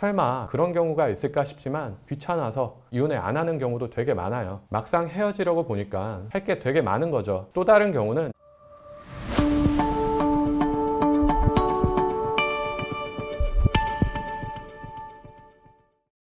설마 그런 경우가 있을까 싶지만 귀찮아서 이혼을 안 하는 경우도 되게 많아요. 막상 헤어지려고 보니까 할 게 되게 많은 거죠. 또 다른 경우는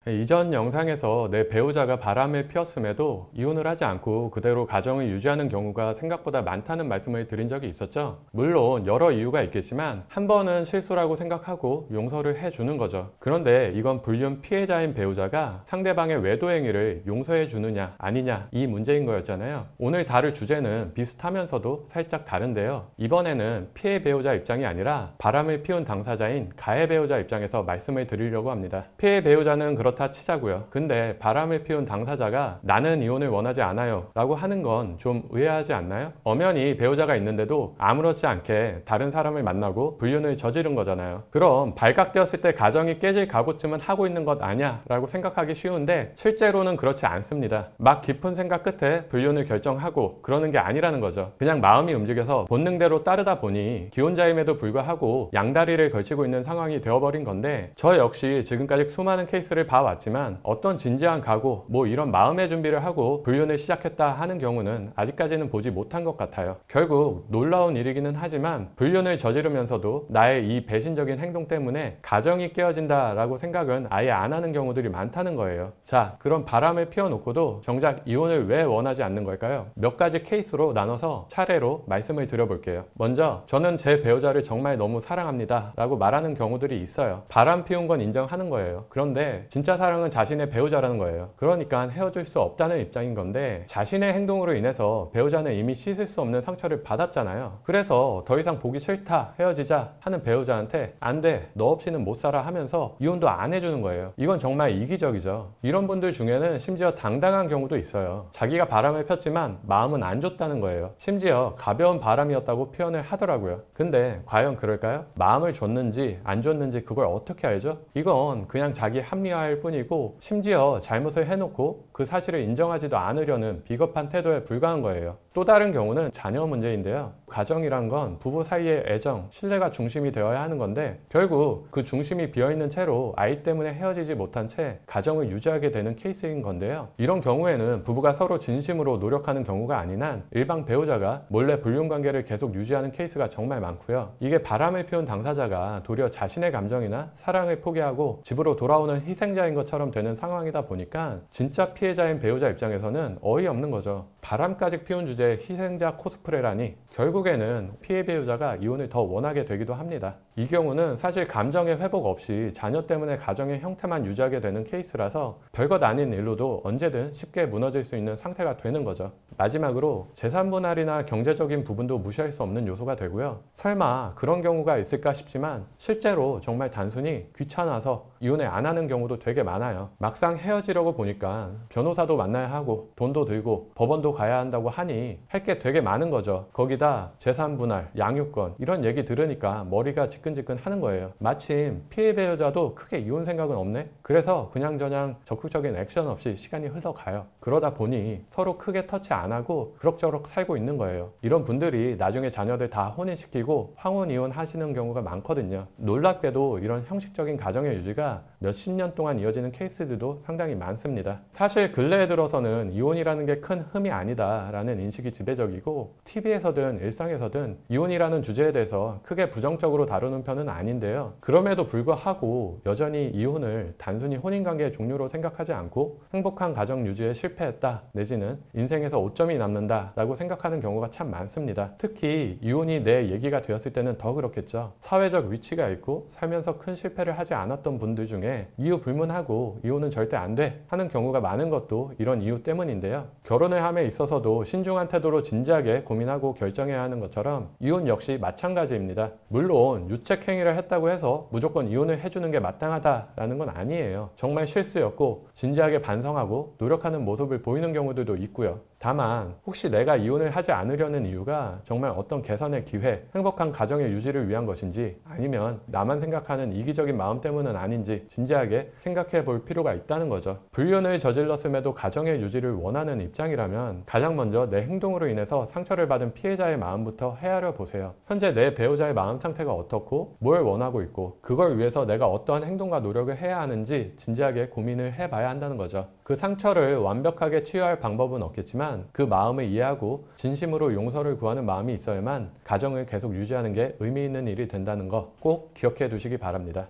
이전 영상에서 내 배우자가 바람을 피웠음에도 이혼을 하지 않고 그대로 가정을 유지하는 경우가 생각보다 많다는 말씀을 드린 적이 있었죠. 물론 여러 이유가 있겠지만 한 번은 실수라고 생각하고 용서를 해주는 거죠. 그런데 이건 불륜 피해자인 배우자가 상대방의 외도 행위를 용서해 주느냐 아니냐 이 문제인 거였잖아요. 오늘 다룰 주제는 비슷하면서도 살짝 다른데요. 이번에는 피해 배우자 입장이 아니라 바람을 피운 당사자인 가해 배우자 입장에서 말씀을 드리려고 합니다. 피해 배우자는 그렇다 치자고요. 근데 바람을 피운 당사자가 나는 이혼을 원하지 않아요 라고 하는 건 좀 의아하지 않나요? 엄연히 배우자가 있는데도 아무렇지 않게 다른 사람을 만나고 불륜을 저지른 거잖아요. 그럼 발각되었을 때 가정이 깨질 각오쯤은 하고 있는 것 아냐 라고 생각하기 쉬운데 실제로는 그렇지 않습니다. 막 깊은 생각 끝에 불륜을 결정하고 그러는 게 아니라는 거죠. 그냥 마음이 움직여서 본능대로 따르다 보니 기혼자임에도 불구하고 양다리를 걸치고 있는 상황이 되어버린 건데, 저 역시 지금까지 수많은 케이스를 봐왔지만 어떤 진지한 각오, 뭐 이런 마음의 준비를 하고 불륜을 시작했다 하는 경우는 아직까지는 보지 못한 것 같아요. 결국 놀라운 일이기는 하지만 불륜을 저지르면서도 나의 이 배신적인 행동 때문에 가정이 깨어진다 라고 생각은 아예 안 하는 경우들이 많다는 거예요. 자, 그럼 바람을 피워놓고도 정작 이혼을 왜 원하지 않는 걸까요? 몇 가지 케이스로 나눠서 차례로 말씀을 드려볼게요. 먼저, 저는 제 배우자를 정말 너무 사랑합니다 라고 말하는 경우들이 있어요. 바람 피운 건 인정하는 거예요. 그런데 진짜 사랑은 자신의 배우자라는 거예요. 그러니까 헤어질 수 없다는 입장인 건데, 자신의 행동으로 인해서 배우자는 이미 씻을 수 없는 상처를 받았잖아요. 그래서 더 이상 보기 싫다, 헤어지자 하는 배우자한테 안 돼, 너 없이는 못 살아 하면서 이혼도 안 해주는 거예요. 이건 정말 이기적이죠. 이런 분들 중에는 심지어 당당한 경우도 있어요. 자기가 바람을 폈지만 마음은 안 좋다는 거예요. 심지어 가벼운 바람이었다고 표현을 하더라고요. 근데 과연 그럴까요? 마음을 줬는지 안 줬는지 그걸 어떻게 알죠? 이건 그냥 자기 합리화일 뿐이고, 심지어 잘못을 해놓고 그 사실을 인정하지도 않으려는 비겁한 태도에 불과한 거예요. 또 다른 경우는 자녀 문제인데요. 가정이란 건 부부 사이의 애정, 신뢰가 중심이 되어야 하는 건데, 결국 그 중심이 비어있는 채로 아이 때문에 헤어지지 못한 채 가정을 유지하게 되는 케이스인 건데요. 이런 경우에는 부부가 서로 진심으로 노력하는 경우가 아닌 한 일방 배우자가 몰래 불륜 관계를 계속 유지하는 케이스가 정말 많고요. 이게 바람을 피운 당사자가 도리어 자신의 감정이나 사랑을 포기하고 집으로 돌아오는 희생자인 것처럼 되는 상황이다 보니까 진짜 피해자인 배우자 입장에서는 어이없는 거죠. 바람까지 피운 주제에 희생자 코스프레라니. 결국에는 피해 배우자가 이혼을 더 원하게 되기도 합니다. 이 경우는 사실 감정의 회복 없이 자녀 때문에 가정의 형태만 유지하게 되는 케이스라서 별것 아닌 일로도 언제든 쉽게 무너질 수 있는 상태가 되는 거죠. 마지막으로 재산 분할이나 경제적인 부분도 무시할 수 없는 요소가 되고요. 설마 그런 경우가 있을까 싶지만 실제로 정말 단순히 귀찮아서 이혼을 안 하는 경우도 되게 많아요. 막상 헤어지려고 보니까 변호사도 만나야 하고 돈도 들고 법원도 가야 한다고 하니 할 게 되게 많은 거죠. 거기다 재산 분할, 양육권 이런 얘기 들으니까 머리가 지끈지끈 하는 거예요. 마침 피해 배우자도 크게 이혼 생각은 없네? 그래서 그냥저냥 적극적인 액션 없이 시간이 흘러가요. 그러다 보니 서로 크게 터치 안 하고 그럭저럭 살고 있는 거예요. 이런 분들이 나중에 자녀들 다 혼인시키고 황혼 이혼 하시는 경우가 많거든요. 놀랍게도 이런 형식적인 가정의 유지가 몇십 년 동안 이어지는 케이스들도 상당히 많습니다. 사실 근래에 들어서는 이혼이라는 게 큰 흠이 아니다 라는 인식이 지배적이고, TV에서든 일상에서든 이혼이라는 주제에 대해서 크게 부정적으로 다루는 편은 아닌데요. 그럼에도 불구하고 여전히 이혼을 단순히 혼인관계의 종류로 생각하지 않고 행복한 가정 유지에 실패했다, 내지는 인생에서 오점이 남는다 라고 생각하는 경우가 참 많습니다. 특히 이혼이 내 얘기가 되었을 때는 더 그렇겠죠. 사회적 위치가 있고 살면서 큰 실패를 하지 않았던 분들 중에 이유 불문하고 이혼은 절대 안 돼 하는 경우가 많은 것도 이런 이유 때문인데요. 결혼을 함에 있어서도 신중한 태도로 진지하게 고민하고 결정해야 하는 것처럼 이혼 역시 마찬가지입니다. 물론 유책 행위를 했다고 해서 무조건 이혼을 해주는 게 마땅하다라는 건 아니에요. 정말 실수였고 진지하게 반성하고 노력하는 모습을 보이는 경우들도 있고요. 다만 혹시 내가 이혼을 하지 않으려는 이유가 정말 어떤 개선의 기회, 행복한 가정의 유지를 위한 것인지 아니면 나만 생각하는 이기적인 마음 때문은 아닌지 진지하게 생각해 볼 필요가 있다는 거죠. 불륜을 저질렀음에도 가정의 유지를 원하는 입장이라면 가장 먼저 내 행동으로 인해서 상처를 받은 피해자의 마음부터 헤아려 보세요. 현재 내 배우자의 마음 상태가 어떻고 뭘 원하고 있고 그걸 위해서 내가 어떠한 행동과 노력을 해야 하는지 진지하게 고민을 해봐야 한다는 거죠. 그 상처를 완벽하게 치유할 방법은 없겠지만 그 마음을 이해하고 진심으로 용서를 구하는 마음이 있어야만 가정을 계속 유지하는 게 의미 있는 일이 된다는 거 꼭 기억해 두시기 바랍니다.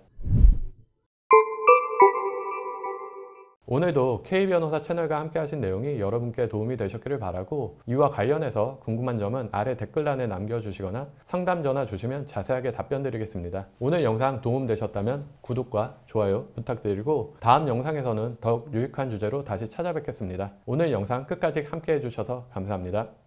오늘도 K변호사 채널과 함께 하신 내용이 여러분께 도움이 되셨기를 바라고 이와 관련해서 궁금한 점은 아래 댓글란에 남겨주시거나 상담 전화 주시면 자세하게 답변 드리겠습니다. 오늘 영상 도움되셨다면 구독과 좋아요 부탁드리고 다음 영상에서는 더욱 유익한 주제로 다시 찾아뵙겠습니다. 오늘 영상 끝까지 함께 해주셔서 감사합니다.